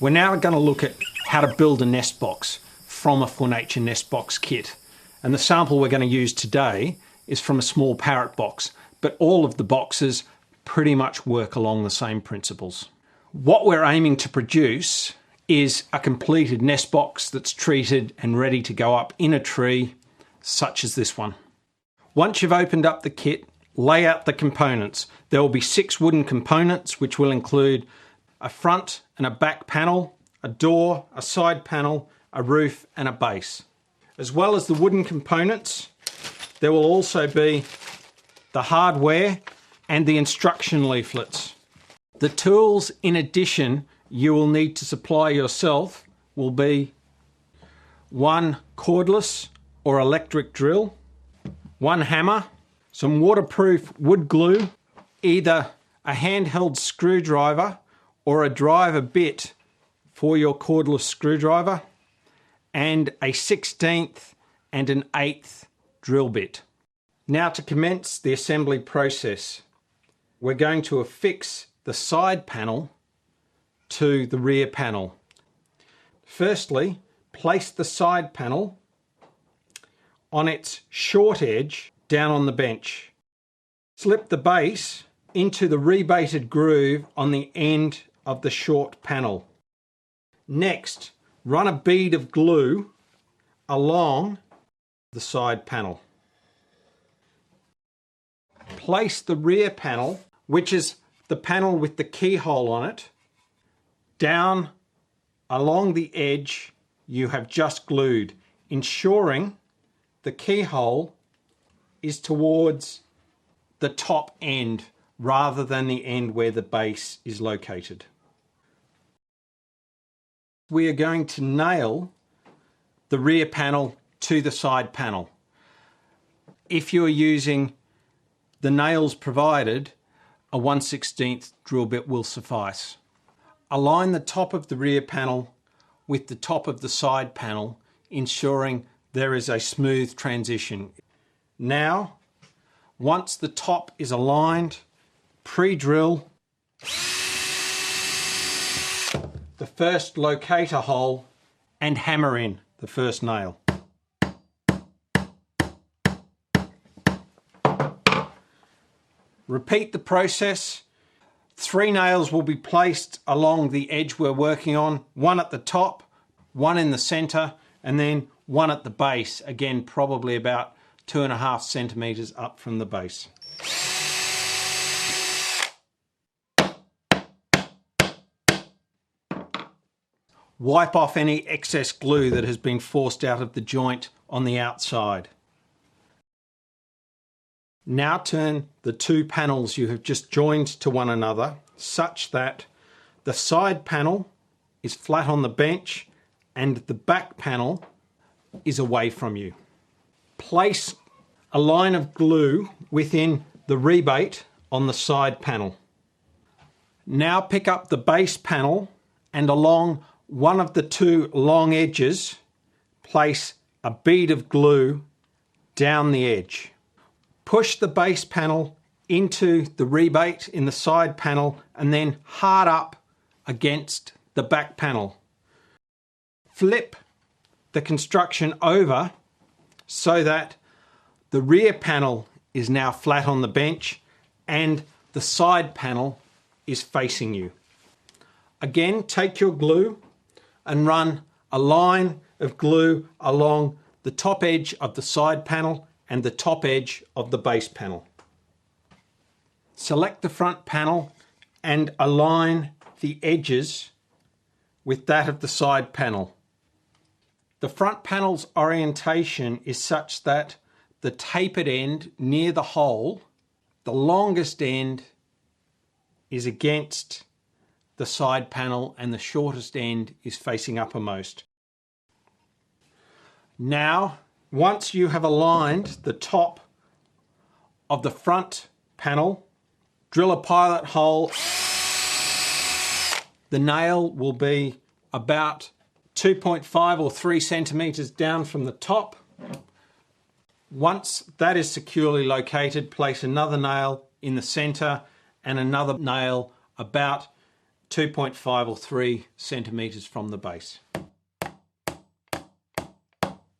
We're now going to look at how to build a nest box from a fauNature nest box kit. And the sample we're going to use today is from a Small Parrot Box, but all of the boxes pretty much work along the same principles. What we're aiming to produce is a completed nest box that's treated and ready to go up in a tree, such as this one. Once you've opened up the kit, lay out the components. There will be 6 wooden components, which will include a front and a back panel, a door, a side panel, a roof and a base. As well as the wooden components, there will also be the hardware and the instruction leaflets. The tools, in addition, you will need to supply yourself will be 1 cordless or electric drill, 1 hammer, some waterproof wood glue, either a handheld screwdriver or a driver bit for your cordless screwdriver, and a 1/16 and an 1/8 drill bit. Now to commence the assembly process, we're going to affix the side panel to the rear panel. Firstly, place the side panel on its short edge down on the bench. Slip the base into the rebaited groove on the end of the short panel. Next, run a bead of glue along the side panel. Place the rear panel, which is the panel with the keyhole on it, down along the edge you have just glued, ensuring the keyhole is towards the top end rather than the end where the base is located. We are going to nail the rear panel to the side panel. If you're using the nails provided, a 1/16 drill bit will suffice. Align the top of the rear panel with the top of the side panel, ensuring there is a smooth transition. Now, once the top is aligned, pre-drill the first locator hole and hammer in the first nail. Repeat the process. 3 nails will be placed along the edge we're working on, 1 at the top, 1 in the center, and then 1 at the base, again probably about 2.5 centimeters up from the base. Wipe off any excess glue that has been forced out of the joint on the outside. Now turn the 2 panels you have just joined to one another such that the side panel is flat on the bench and the back panel is away from you. Place a line of glue within the rebate on the side panel. Now pick up the base panel and along one of the 2 long edges, place a bead of glue down the edge. Push the base panel into the rebate in the side panel and then hard up against the back panel. Flip the construction over so that the rear panel is now flat on the bench and the side panel is facing you. Again, take your glue and run a line of glue along the top edge of the side panel and the top edge of the base panel. Select the front panel and align the edges with that of the side panel. The front panel's orientation is such that the tapered end near the hole, the longest end, is against the side panel and the shortest end is facing uppermost. Now, once you have aligned the top of the front panel, drill a pilot hole. The nail will be about 2.5 or 3 centimeters down from the top. Once that is securely located, place another nail in the center and another nail about 2.5 or 3 centimetres from the base.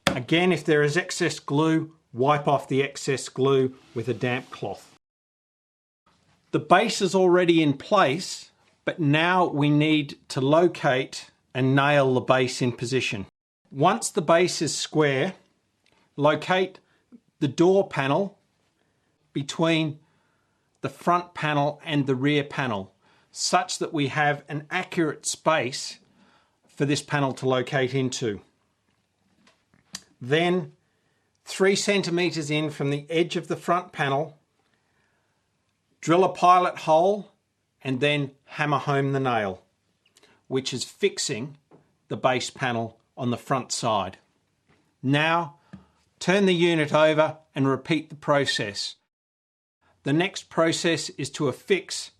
Again, if there is excess glue, wipe off the excess glue with a damp cloth. The base is already in place, but now we need to locate and nail the base in position. Once the base is square, locate the door panel between the front panel and the rear panel, such that we have an accurate space for this panel to locate into. Then 3 centimetres in from the edge of the front panel, drill a pilot hole and then hammer home the nail, which is fixing the base panel on the front side. Now turn the unit over and repeat the process. The next process is to affix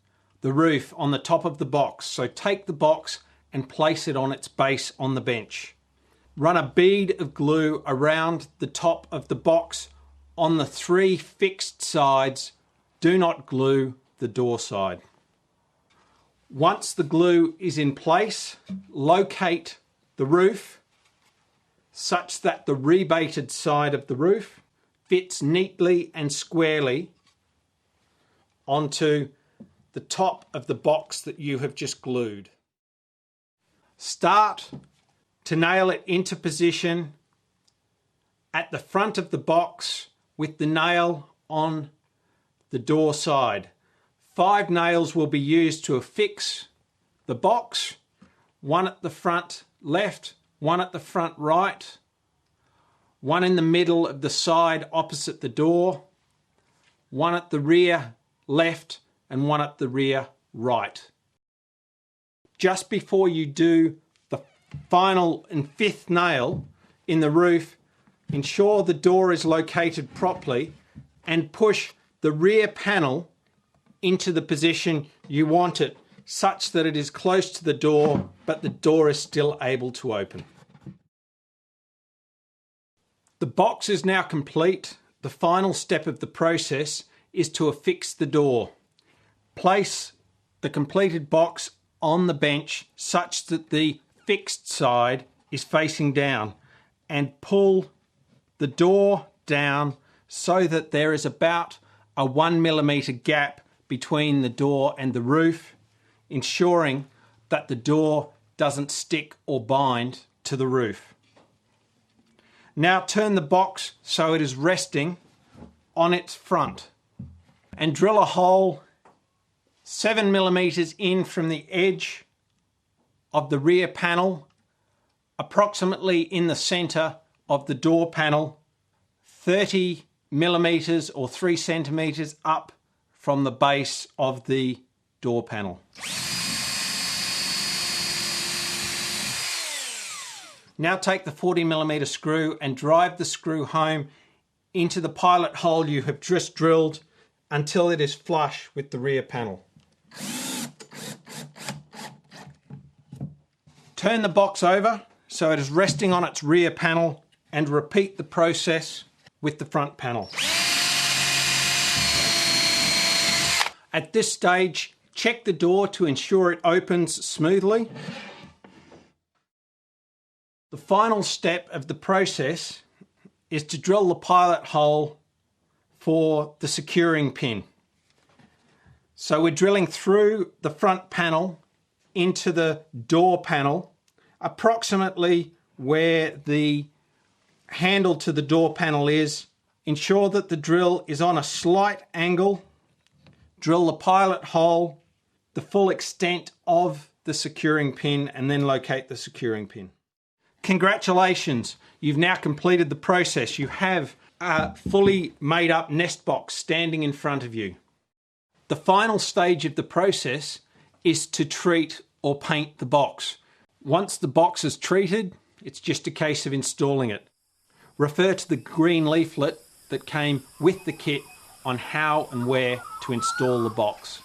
the roof on the top of the box. So take the box and place it on its base on the bench. Run a bead of glue around the top of the box on the 3 fixed sides. Do not glue the door side. Once the glue is in place, locate the roof such that the rebated side of the roof fits neatly and squarely onto the top of the box that you have just glued. Start to nail it into position at the front of the box with the nail on the door side. 5 nails will be used to affix the box, 1 at the front left, 1 at the front right, 1 in the middle of the side opposite the door, 1 at the rear left and 1 at the rear right. Just before you do the final and 5th nail in the roof, ensure the door is located properly and push the rear panel into the position you want it, such that it is close to the door but the door is still able to open. The box is now complete. The final step of the process is to affix the door. Place the completed box on the bench such that the fixed side is facing down and pull the door down so that there is about a 1 millimetre gap between the door and the roof, ensuring that the door doesn't stick or bind to the roof. Now turn the box so it is resting on its front and drill a hole 7 millimetres in from the edge of the rear panel, approximately in the centre of the door panel, 30 millimetres or 3 centimetres up from the base of the door panel. Now take the 40 millimetre screw and drive the screw home into the pilot hole you have just drilled until it is flush with the rear panel. Turn the box over so it is resting on its rear panel and repeat the process with the front panel. At this stage, check the door to ensure it opens smoothly. The final step of the process is to drill the pilot hole for the securing pin. So we're drilling through the front panel into the door panel, approximately where the handle to the door panel is. Ensure that the drill is on a slight angle. Drill the pilot hole the full extent of the securing pin and then locate the securing pin. Congratulations, you've now completed the process. You have a fully made up nest box standing in front of you. The final stage of the process is to treat or paint the box. Once the box is treated, it's just a case of installing it. Refer to the green leaflet that came with the kit on how and where to install the box.